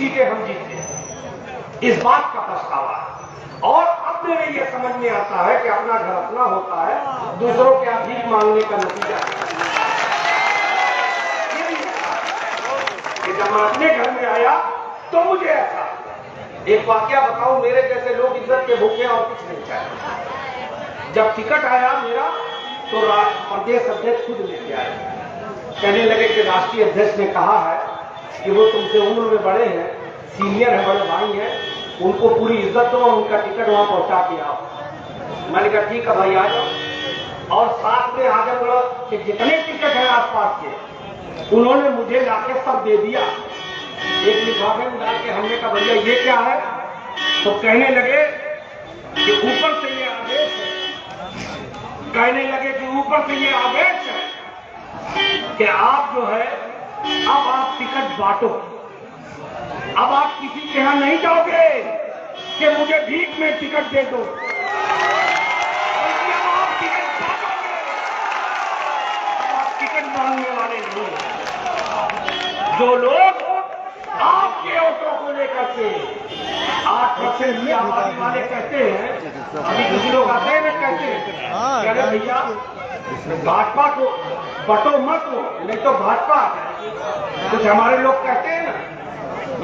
सीटें हम जीते, इस बात का पछतावा है। और अब मेरे ये समझ में आता है कि अपना घर अपना होता है, दूसरों के भीख मांगने का नतीजा कि जब मैं अपने घर में आया तो मुझे ऐसा एक वाकया बताऊं, मेरे जैसे लोग इज्जत के भूखे और कुछ नहीं चाहते। जब टिकट आया मेरा तो प्रदेश अध्यक्ष खुद लेके आए, कहने लगे कि राष्ट्रीय अध्यक्ष ने कहा है कि वो तुमसे उम्र में बड़े हैं, सीनियर है, बड़े भाई हैं, उनको पूरी इज्जत दो और उनका टिकट वहां पहुंचा के आओ। मैंने कहा ठीक है भाई आ जाओ। और साथ में आजमगढ़ के जितने टिकट हैं आसपास के उन्होंने मुझे लाके सब दे दिया। एक लिफाफे में डाल के हमने कहा भैया ये क्या है, तो कहने लगे कि ऊपर से ये आदेश है, कहने लगे कि ऊपर से ये आदेश है कि आप जो है अब आप टिकट बांटो, अब आप किसी के यहां नहीं जाओगे कि मुझे भीख में टिकट दे दो, अब आप टिकट बांटोगे, आप टिकट मांगने वाले नहीं। जो लोग आपके ऑटो को लेकर के 8% की आबादी वाले कहते हैं, अभी कुछ लोग आते हैं ना कहते हैं अरे भैया भाजपा को बटो मत हो, नहीं तो भाजपा, कुछ हमारे लोग कहते हैं ना।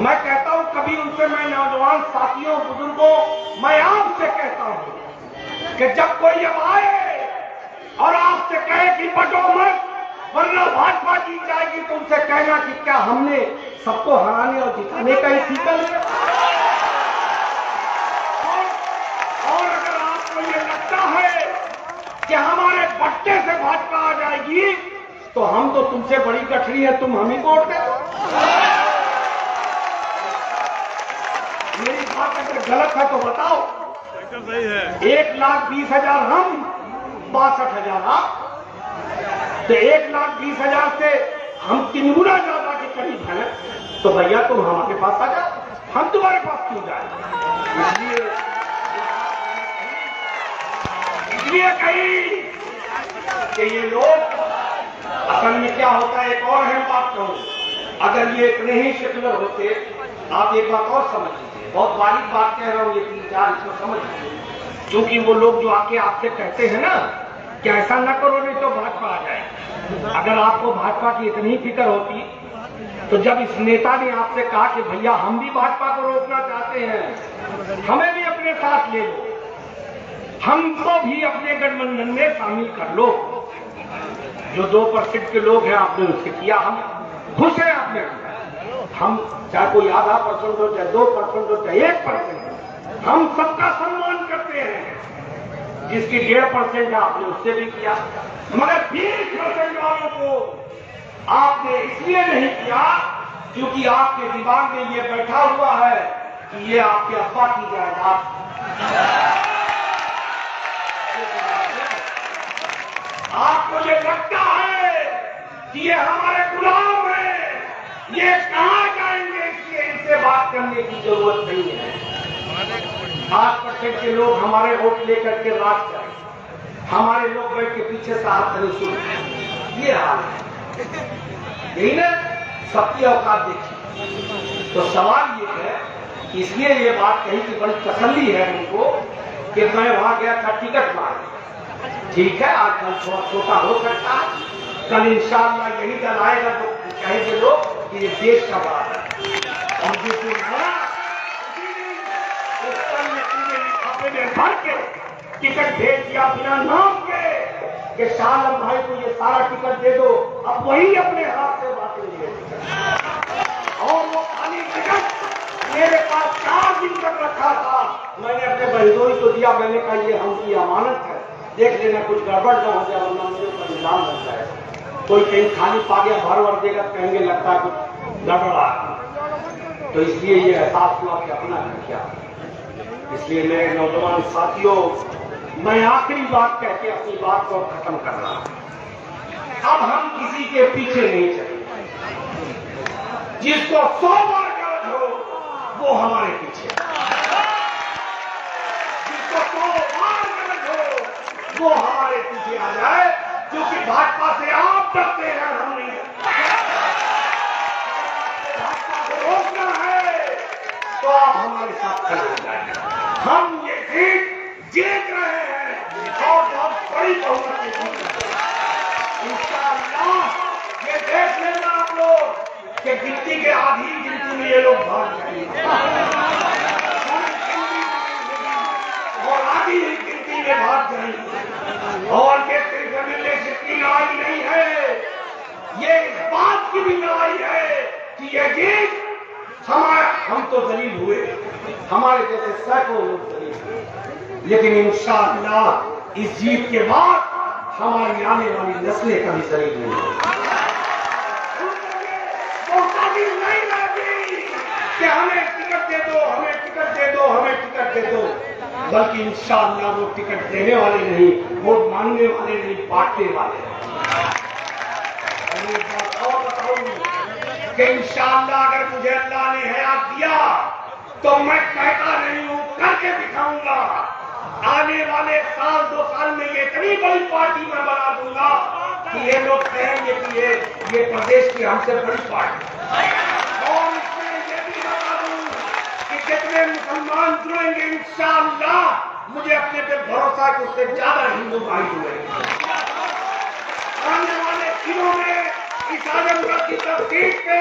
मैं कहता हूं कभी उनसे, मैं नौजवान साथियों बुजुर्गों, मैं आपसे कहता हूं कि जब कोई अब आए और आपसे कहे कि बटो मत वरना भाजपा जीत जाएगी, तो उनसे कहना कि क्या हमने सबको हराने और जिताने का ही सीखा है? और अगर आपको ये लगता है कि हमारे बट्टे से भाजपा आ जाएगी तो हम तो तुमसे बड़ी गठरी है, तुम हम ही वोट दे दो। मेरी बात अगर गलत है तो बताओ। सही है। 1,20,000 हम, 62,000 आप, तो 1,20,000 से हम 3 गुना ज्यादा के करीब हैं, तो भैया तुम हमारे पास आ जाओ, हम तुम्हारे पास क्यों जाए? इसलिए कहीं कि ये लोग असल में क्या होता है, एक और अहम बात कहूं, अगर ये इतने ही सेकुलर होते, आप एक बात और समझ लीजिए, बहुत बारीक बात कह रहा हूं, ये 3-4 इसको समझ लीजिए, क्योंकि वो लोग जो आके आपसे कहते हैं ना कि ऐसा न करो नहीं तो भाजपा आ जाए। अगर आपको भाजपा की इतनी फिक्र होती तो जब इस नेता ने आपसे कहा कि भैया हम भी भाजपा को रोकना चाहते हैं, हमें भी अपने साथ ले लो, हमको भी अपने गठबंधन में शामिल कर लो, जो 2% के लोग हैं आपने उससे किया, हम खुश हैं आपने, हम चाहे कोई आधा % हो, चाहे 2% हो, चाहे 1%, हम सबका सम्मान करते हैं। जिसकी 1.5% आपने उससे भी किया, मगर 20% वालों को आपने इसलिए नहीं किया क्योंकि आपके दिमाग में ये बैठा हुआ है कि ये आपके अब्बा की जायदाद, आपको ये लगता है कि ये हमारे गुलाम हैं, ये कहां जाएंगे, इसलिए इनसे बात करने की जरूरत नहीं है। 8% के लोग हमारे वोट लेकर के राज करें, हमारे लोग बैठ के पीछे से हाथ नहीं सुन, ये हाल है, यही ना सबकी औकात देखी। तो सवाल ये है, इसलिए ये बात कही कि बड़ी तसल्ली है उनको कि मैं वहां गया था टिकट मांगने, ठीक है आजकल थोड़ा छोटा हो सकता है, कल इंशाअल्लाह यही दल आएगा तो कहेंगे लोग कि ये देश का बड़ा है, और जिस दिन भर के टिकट भेज दिया बिना नाम के कि शाह आलम भाई को ये सारा टिकट दे दो, अब वही अपने हाथ से बांटेंगे। और वो खाली टिकट मेरे पास 4 दिन तक रखा था, मैंने अपने बहनोई को दिया, मैंने कहा ये हमकी अमानत है, देख लेना कुछ गड़बड़ न हो जाए वरना मुझे ऊपर इल्जाम लग जाए, कोई कहीं खाली पा गया भर देगा कहेंगे लगता है कुछ गड़बड़ा। तो इसलिए ये एहसास हुआ कि अपना है क्या। इसलिए मेरे नौजवान साथियों, मैं आखिरी बात कह के अपनी बात को खत्म कर रहा हूं। अब हम किसी के पीछे नहीं चलेंगे, जिसको 100 बार गलत हो वो हमारे पीछे, जिसको 100 बार गलत हो वो हमारे पीछे आ जाए, क्योंकि भाजपा से आप डरते हैं, हम नहीं। भाजपा को रोकना है आप हमारे साथ खड़े हो जाए। हम ये सीट जीत रहे हैं और बहुत बड़ी बहुमत से जीत रहे हैं इंशाअल्लाह। ये देख लेना आप लोग कि गिनती के आधी गिनती में ये लोग भाग जाएंगे और आधी ही गिनती में भाग जाएंगे। और ये सिर्फ एमएलए की लड़ाई नहीं है, ये इस बात की भी लड़ाई है कि ये जीत हम तो दलील हुए, हमारे जैसे सैकड़ों लोग दलील हुए, लेकिन इंशाअल्लाह इस जीत के बाद हमारी आने वाली नस्लें कभी दलील नहीं होगी। नहीं रहती कि हमें टिकट दे दो, हमें टिकट दे दो, हमें टिकट दे दो, बल्कि इंशाअल्लाह वो टिकट देने वाले नहीं, वोट मांगने वाले नहीं, बांटने वाले। और बताऊं कि इंशाअल्लाह अगर मुझे अल्लाह ने हयात दिया तो मैं कहता नहीं हूं, करके दिखाऊंगा। आने वाले साल 2 साल में ये इतनी बड़ी पार्टी मैं बना दूंगा कि ये लोग कहेंगे कि ये प्रदेश की हमसे बड़ी पार्टी। और इसमें ये भी बता दूं कि जितने मुसलमान जुड़ेंगे इंशाअल्लाह, मुझे अपने पे भरोसा है कि उससे ज्यादा हिंदू भाई जुड़ेंगे। आने वाले दिनों में इस आजमगढ़ की तस्वीर पे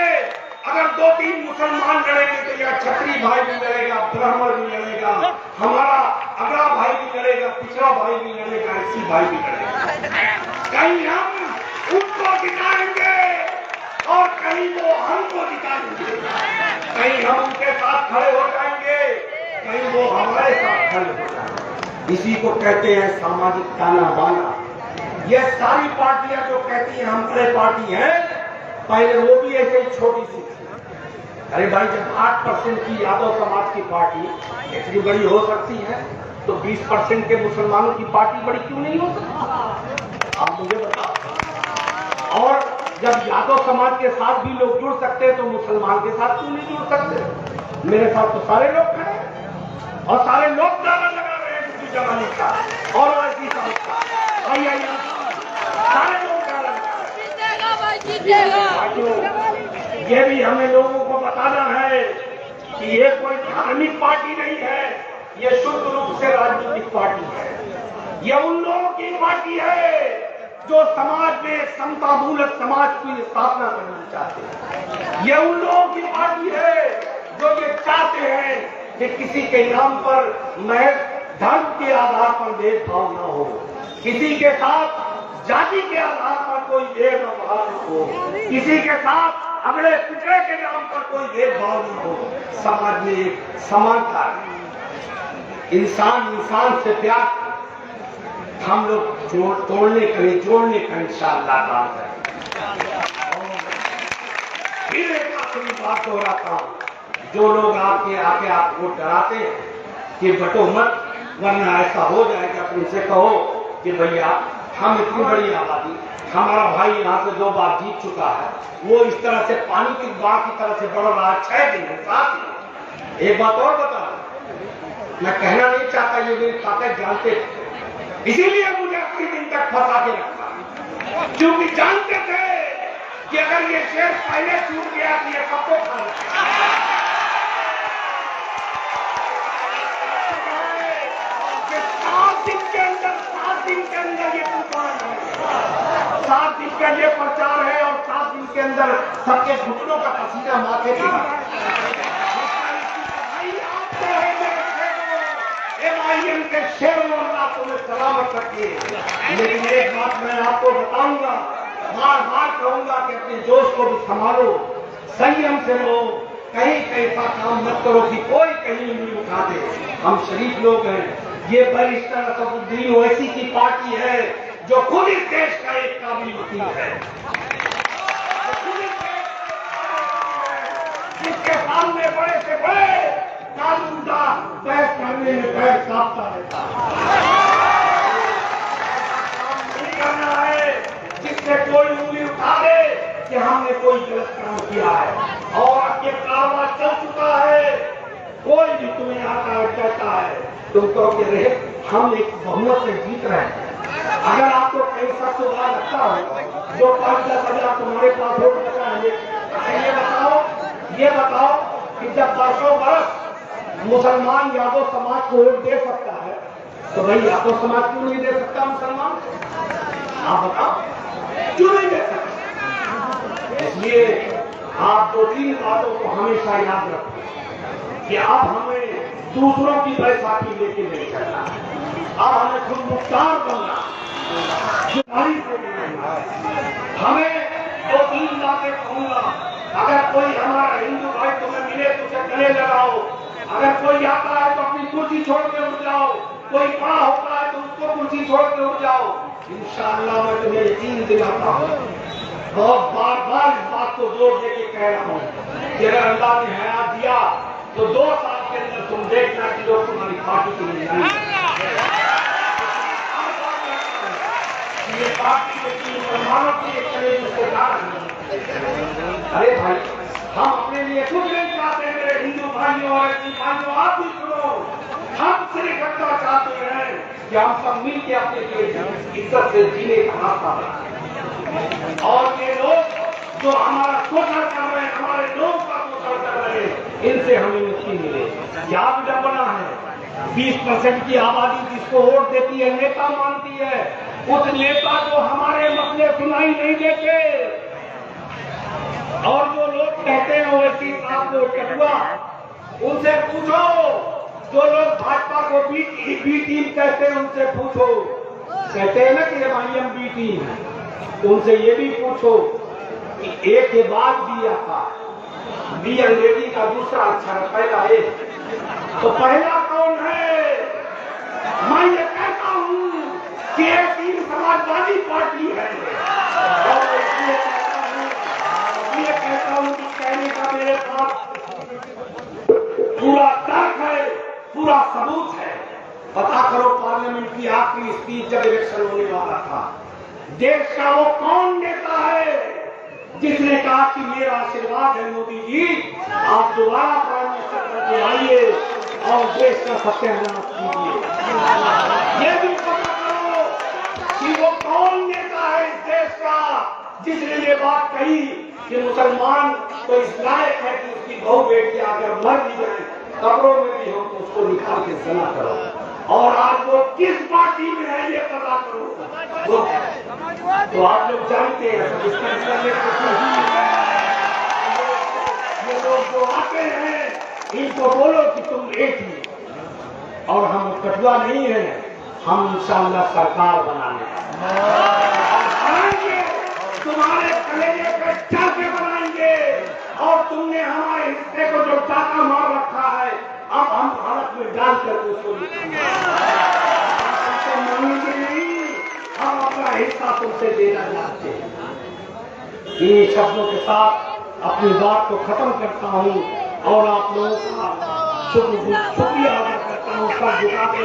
अगर 2-3 मुसलमान लड़ेंगे तो यह क्षत्रिय भाई भी लड़ेगा, ब्राह्मण भी लड़ेगा, हमारा अगला भाई भी लड़ेगा, पिछड़ा भाई भी लड़ेगा, ऐसी भाई भी लड़ेगा। कहीं हम उनको जिताएंगे और कहीं वो हमको जिताएंगे, कहीं हम उनके साथ खड़े हो जाएंगे, कहीं वो हमारे साथ खड़े हो जाएंगे। इसी को कहते हैं सामाजिक ताना बाना। ये सारी पार्टियां जो कहती हैं हम बड़े पार्टी हैं, पहले वो भी ऐसे ही छोटी सी थी। अरे भाई, जब 8% की यादव समाज की पार्टी इतनी बड़ी हो सकती है तो 20% के मुसलमानों की पार्टी बड़ी क्यों नहीं हो सकती? आप मुझे बताओ। और जब यादव समाज के साथ भी लोग जुड़ सकते हैं तो मुसलमान के साथ क्यों नहीं जुड़ सकते? मेरे साथ तो सारे लोग खड़े हैं और सारे लोग दावा लगा रहे हैं दूसरी जमाने का और वैसी संस्था। सारे लोग ये भी हमें लोगों को बताना है कि ये कोई धार्मिक पार्टी नहीं है, ये शुद्ध रूप से राजनीतिक पार्टी है। ये उन लोगों की पार्टी है जो समाज में समतामूलक समाज की स्थापना करना चाहते हैं। ये उन लोगों की पार्टी है जो ये चाहते हैं कि किसी के नाम पर महज धर्म के आधार पर भेदभाव न हो, किसी के साथ जाति के आधार पर कोई भेदभाव न हो, किसी के साथ अगले पिछड़े के नाम पर कोई भेदभाव न हो। समाज में एक समानता, इंसान से प्यार हम लोग जोड़ने का इंशाअल्लाह काम करें। फिर एक आखिरी बात दोहराता हूं, जो लोग आके आपको डराते हैं कि बटो मत वरना ऐसा हो जाएगा, तो उनसे कहो कि भैया हम इतनी बड़ी आबादी, हमारा भाई यहाँ से 2 बार जीत चुका है, वो इस तरह से पानी की बाढ़ की तरह से बढ़ रहा है, 6 दिन है, 7 दिन। एक बात और बता, मैं कहना नहीं चाहता, ये मेरी ताकत जानते थे, इसीलिए मुझे 80 दिन तक फंसा के रखा, क्योंकि जानते थे कि अगर ये शेर पहले छूट गया तो ये सबको खा लेगा। 7 दिन के अंदर ये तूफान है, 7 दिन का ये प्रचार है और 7 दिन के अंदर सबके घुटनों का पसीना माथे पे एमआईएम के शेरों अल्लाह तुम्हें सलामत रखिए। लेकिन एक बात मैं आपको बताऊंगा, बार बार कहूंगा कि अपने जोश को भी संभालो, संयम से लो, कहीं ऐसा काम मत करो कि कोई कहीं नहीं उठा दे। हम शरीफ लोग हैं। ये बैरिस्टर असदुद्दीन ओवैसी की पार्टी है जो खुद इस देश का एक काबिल वकील है, जिसके सामने बड़े से बड़े कानूनदा बहस करने में बहस कांपता रहता नहीं करना है, जिससे कोई उंगली उठा दे कि हमने कोई गलत काम किया है और ये कार्रवाई चल चुका है। कोई भी तुम्हें आता है कहता है, तुम कहो कि रहे हम एक बहुमत से जीत रहे हैं। अगर आपको कहीं शख्स बुरा लगता हो जो 5-10 हजार तुम्हारे पास वोट बचा है, ये बताओ कि जब 500 बरस मुसलमान यादव समाज को वोट दे सकता है, तो भाई यादव समाज क्यों नहीं दे सकता मुसलमान? आप बताओ, क्यों नहीं दे सकता? इसलिए आप 2-3 बातों को हमेशा याद रखें कि अब हमें दूसरों की बैसाखी लेके नहीं चलना, अब हमें खुद मुख्तार बनना, जिम्मेदारी से मिलना। हमें 2-3 बातें कहूंगा। अगर कोई हमारा हिंदू भाई तुम्हें मिले तो उसे गले लगाओ। अगर कोई आता है तो अपनी कुर्सी छोड़ के उठ जाओ। कोई बड़ा होता है तो उसको कुर्सी छोड़ के उठ जाओ। इंशाअल्लाह मैं तुम्हें यकीन दिलाता हूँ, बहुत बार इस बात को जोर देके कह रहा हूँ कि अगर अल्लाह ने हयात दिया तो 2 साल के अंदर तुम देखना कि लोग तुम्हारी पार्टी के लिए नहीं, ये पार्टी के मुसलमानों की एक तरह रिश्तेदार है। अरे भाई, हम अपने लिए कुछ नहीं चाहते मेरे हिंदू भाइयों और भाइयों, आप भी सुनो। हम सिर्फ इतना चाहते हैं कि हम सब मिलकर अपने लिए इज्जत से जीने का रास्ता बनाएं। और ये लोग जो हमारा शोषण कर रहे हैं, हमारे लोग का शोषण कर रहे हैं, इनसे हमें मुक्ति मिले। क्या विडंबना है, 20% की आबादी जिसको वोट देती है नेता मानती है, उस नेता को हमारे मसले सुनाई नहीं देते। और जो लोग कहते हैं वैसी आपको कटुआ, उनसे पूछो। जो लोग भाजपा को बी टीम कहते हैं उनसे पूछो। कहते हैं ना कि एमआईएम बी टीम है, उनसे ये भी पूछो कि ए के बाद बी आता, बी अंग्रेजी का दूसरा अक्षर, पहला ए, तो पहला कौन है? मैं ये कहता हूँ कि ये 3 समाजवादी पार्टी है। और ये कहता हूँ कि कहने का मेरे पास पूरा तर्क है, पूरा सबूत है। पता करो पार्लियामेंट की आखिरी स्पीच जब इलेक्शन होने वाला था, देश का वो कौन नेता है जिसने कहा कि मेरा आशीर्वाद है मोदी जी, आप दोबारा प्राइम मिनिस्टर करके आइए और देश का सत्यानाश कीजिए। ये भी पता करो कि वो कौन नेता है इस देश का जिसने ये बात कही कि मुसलमान तो इस लायक है कि उसकी बहू बेटी अगर मर भी जाए कब्रों में भी हो तो उसको निकाल के जमा करो। और आज वो किस पार्टी में है ये पता करो। तो आप लोग जानते हैं ये लोग जो आते हैं इनको बोलो कि तुम एक ही, और हम कटुआ नहीं है, हम इंशाअल्लाह सरकार बनाने तुम्हारे कलेजे पे चल के बनाएंगे। और तुमने हमारे हिस्से को जो टाका मार रखा है, अब हम भारत में डालकर उसको मानेंगे नहीं, हम अपना हिस्सा तुमसे देना चाहते हैं। इन शब्दों के साथ अपनी बात को खत्म करता हूँ और आप लोगों का शुक्रिया अदा करता हूँ। सब झुका के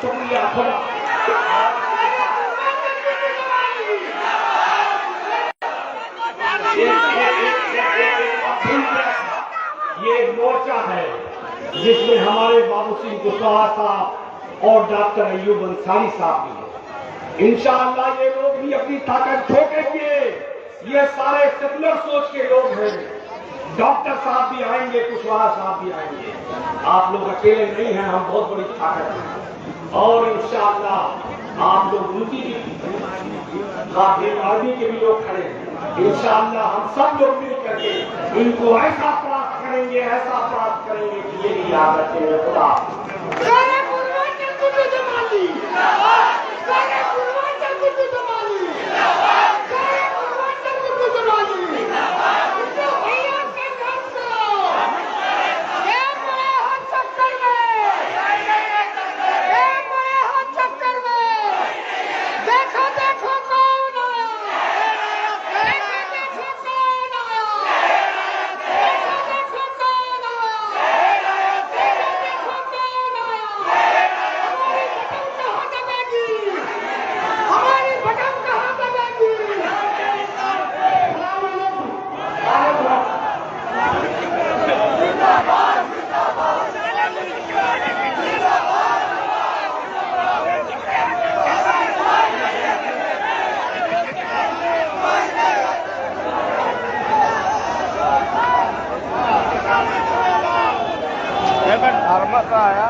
शुक्रिया खुदा। ये मोर्चा है जिसमें हमारे बाबू सिंह कुशवाहा साहब और डॉक्टर अय्यूब अंसारी साहब भी हैं। इंशाअल्लाह ये लोग भी अपनी ताकत ठोकेंगे। ये सारे सेकुलर सोच के लोग हैं। डॉक्टर साहब भी आएंगे, कुशवाहा साहब भी आएंगे। आप लोग अकेले नहीं हैं, हम बहुत बड़ी ताकत है। और इंशाअल्लाह आप लोग उनकी भी आर्मी के भी लोग खड़े हैं। इंशाअल्लाह हम सब लोग मिल करके इनको ऐसा प्राप्त करेंगे, ऐसा प्राप्त करेंगे कि ये भी याद रखेंगे। खुदा हमारी बटन कहाँ दबेगी? फार्मर का आया